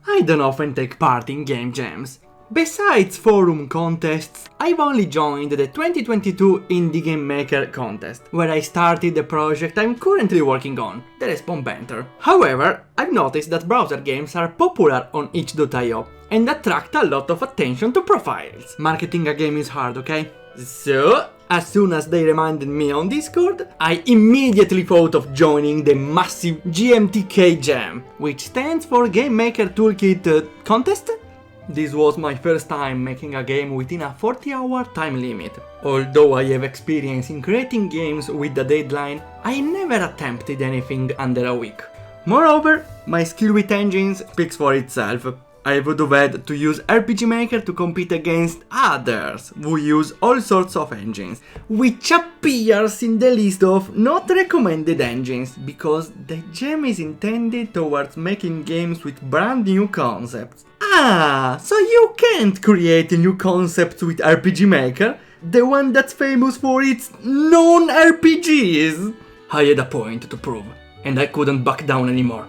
I don't often take part in game jams. Besides forum contests, I've only joined the 2022 Indie Game Maker contest, where I started the project I'm currently working on, the Respawn Banter. However, I've noticed that browser games are popular on itch.io and attract a lot of attention to profiles. Marketing a game is hard, okay? So, as soon as they reminded me on Discord, I immediately thought of joining the massive GMTK Jam, which stands for Game Maker Toolkit contest? This was my first time making a game within a 40-hour time limit. Although I have experience in creating games with a deadline, I never attempted anything under a week. Moreover, my skill with engines speaks for itself. I would have had to use RPG Maker to compete against others who use all sorts of engines, which appears in the list of not recommended engines, because the gem is intended towards making games with brand new concepts. Ah, so you can't create new concepts with RPG Maker, the one that's famous for its non-RPGs. I had a point to prove, and I couldn't back down anymore.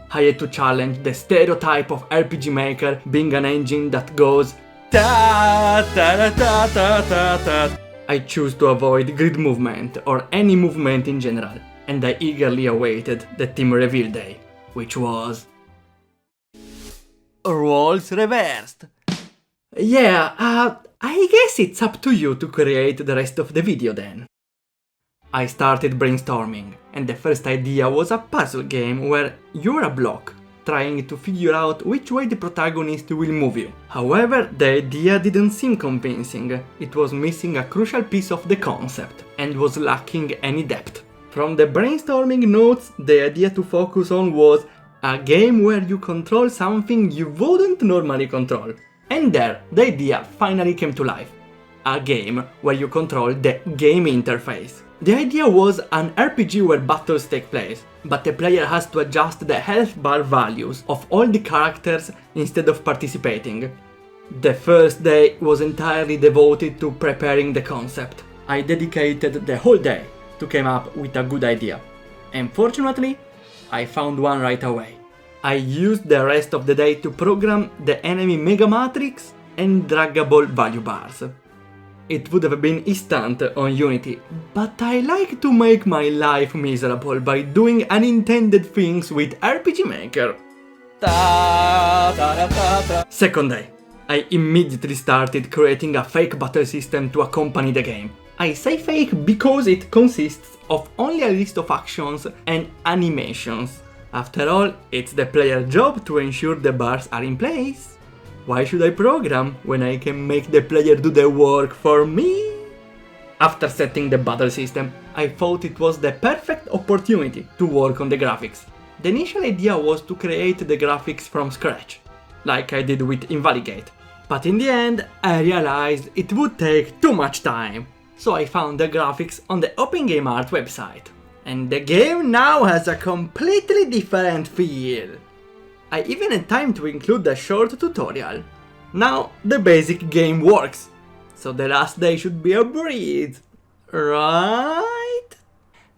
I had to challenge the stereotype of RPG Maker being an engine that goes ta ta ta ta ta ta. I choose to avoid grid movement or any movement in general, and I eagerly awaited the team reveal day, which was roles reversed. Yeah, I guess it's up to you to create the rest of the video then. I started brainstorming, and the first idea was a puzzle game where you're a block, trying to figure out which way the protagonist will move you. However, the idea didn't seem convincing. It was missing a crucial piece of the concept, and was lacking any depth. From the brainstorming notes, the idea to focus on was a game where you control something you wouldn't normally control. And there, the idea finally came to life. A game where you control the game interface. The idea was an RPG where battles take place, but the player has to adjust the health bar values of all the characters instead of participating. The first day was entirely devoted to preparing the concept. I dedicated the whole day to come up with a good idea. And fortunately, I found one right away. I used the rest of the day to program the enemy Mega Matrix and draggable value bars. It would have been instant on Unity, but I like to make my life miserable by doing unintended things with RPG Maker. Second day, I immediately started creating a fake battle system to accompany the game. I say fake because it consists of only a list of actions and animations. After all, it's the player's job to ensure the bars are in place. Why should I program when I can make the player do the work for me? After setting the battle system, I thought it was the perfect opportunity to work on the graphics. The initial idea was to create the graphics from scratch, like I did with Invalidate. But in the end, I realized it would take too much time. So I found the graphics on the OpenGameArt website. And the game now has a completely different feel. I even had time to include a short tutorial. Now the basic game works, so the last day should be a breeze, right?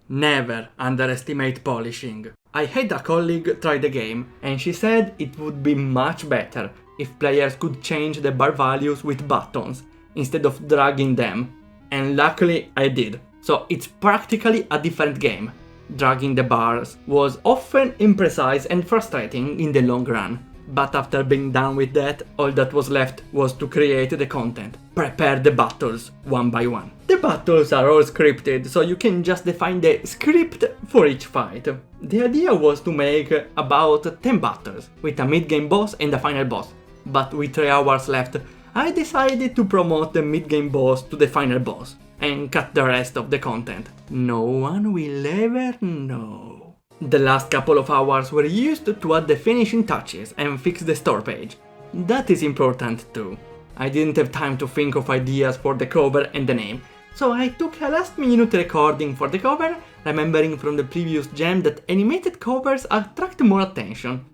Never underestimate polishing. I had a colleague try the game, and she said it would be much better if players could change the bar values with buttons, instead of dragging them. And luckily I did, so it's practically a different game. Dragging the bars was often imprecise and frustrating in the long run, but after being done with that, all that was left was to create the content, prepare the battles one by one. The battles are all scripted, so you can just define the script for each fight. The idea was to make about 10 battles, with a mid-game boss and a final boss, but with 3 hours left, I decided to promote the mid-game boss to the final boss, and cut the rest of the content. No one will ever know. The last couple of hours were used to add the finishing touches and fix the store page. That is important too. I didn't have time to think of ideas for the cover and the name, so I took a last-minute recording for the cover, remembering from the previous jam that animated covers attract more attention.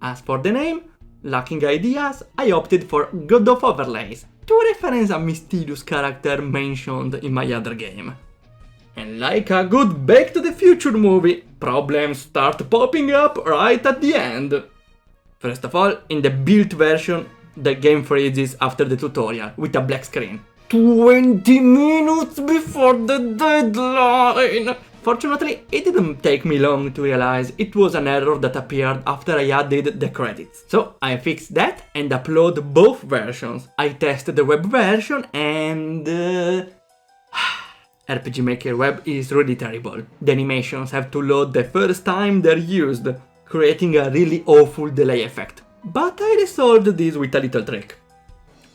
As for the name, lacking ideas, I opted for God of Overlays, to reference a mysterious character mentioned in my other game. And like a good Back to the Future movie, problems start popping up right at the end. First of all, in the built version, the game freezes after the tutorial with a black screen. 20 minutes before the deadline! Fortunately, it didn't take me long to realize it was an error that appeared after I added the credits. So I fixed that and upload both versions. I tested the web version and... RPG Maker Web is really terrible. The animations have to load the first time they're used, creating a really awful delay effect. But I resolved this with a little trick.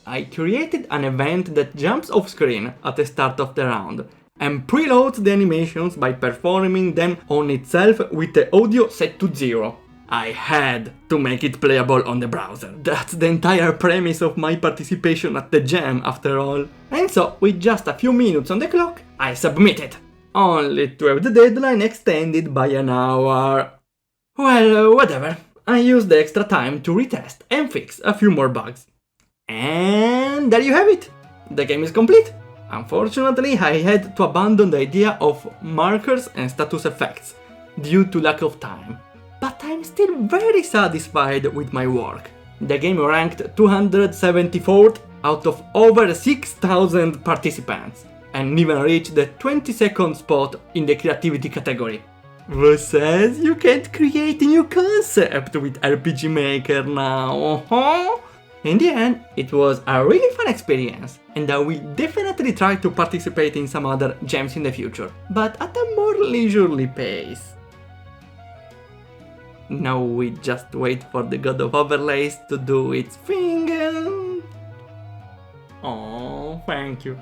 I created an event that jumps off screen at the start of the round and preloads the animations by performing them on itself with the audio set to 0. I had to make it playable on the browser. That's the entire premise of my participation at the jam after all. And so, with just a few minutes on the clock, I submitted. Only to have the deadline extended by an hour. Well, whatever. I used the extra time to retest and fix a few more bugs. And there you have it! The game is complete! Unfortunately, I had to abandon the idea of markers and status effects due to lack of time. But I'm still very satisfied with my work. The game ranked 274th out of over 6,000 participants, and even reached the 22nd spot in the creativity category. Who says you can't create a new concept with RPG Maker now? In the end, it was a really fun experience, and I will definitely try to participate in some other jams in the future, but at a more leisurely pace. Now we just wait for the God of Overlays to do its thing. Oh, thank you.